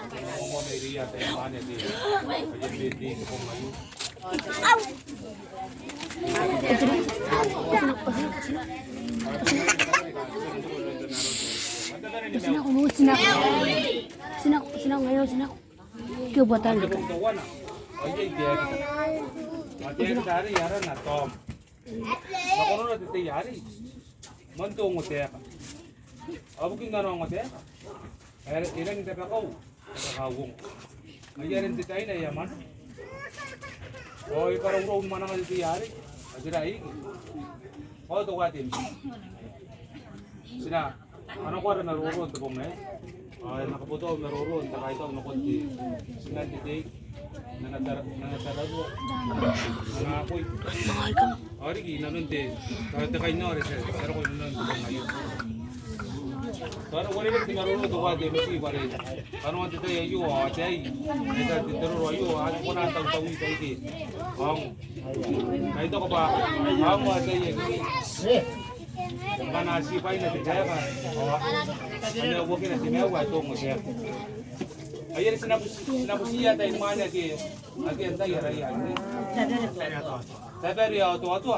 Mo may riya tayo mana di. Ayan di ko ngayon. Sinak ngayon, sinak. Kyo batal. Oye, dia. Mati dari yaran na tom. Makono na dito yari. Manto ngote ka. Abu kingano ngote ka. Ilan kita kau. Kawong. Ngayon dito ay na yaman. Oy parang roon man ang dito yari. Adira ay. Oh to watin. Sina. Ano ko rin naruroon to pong nakaputo naruroon ta kahit ako konti. Sina dito. Nanatarago. Nangakoy. Ari ginanunte. Kahit kay Nores, pero ko nun ngayon. Pero wala rin tinaruro to wade misi bare. Ano ang tito ayo atay. Ito tinaruro ayo ano ko na taw tawi tawi. Ang kahit ko ba ang atay yun. Mana sipay na titaya ka. Ano ko kina tinawa to mo siya. Ayer sinapusiya tayo mana ke agenda yaraya. Sabari auto auto.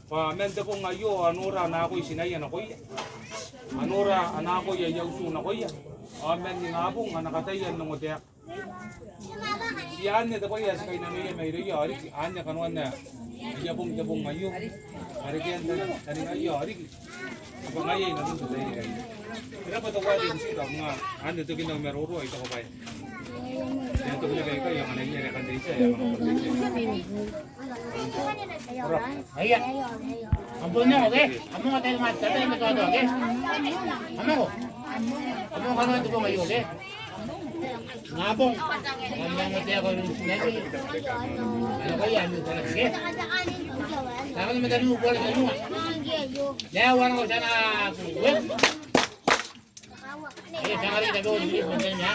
Pa mente ko ngayo anura na ako sinaya na ko. Anura anako ya yausu na ko ya. Amen ni ngabong anakatayan ng otek. Siyan ne tapoy as kay nami may riya ari anya kanwan na. Yabong ngayo. Ari kian tani ngayo ari. Apa ngayon na dun sa tayo kay. Kaya pa tawa din sila mga ano to kinang meroro ito ko ba. Yan to kaya kayo yang kananya na kanday siya yang Ayan. Ampun niyo, okay? Amo nga tayo mat, tayo mo todo, okay? Amo ko. Amo ka na ito po ngayon, okay? Ngabong. Ngabong mo tayo ko rin sinagi. Ano ko yan? Okay? Saka naman tayo mo buwan sa mga. Lewan ko sana. Ayan, saka rin tayo. Hindi mo tayo niya.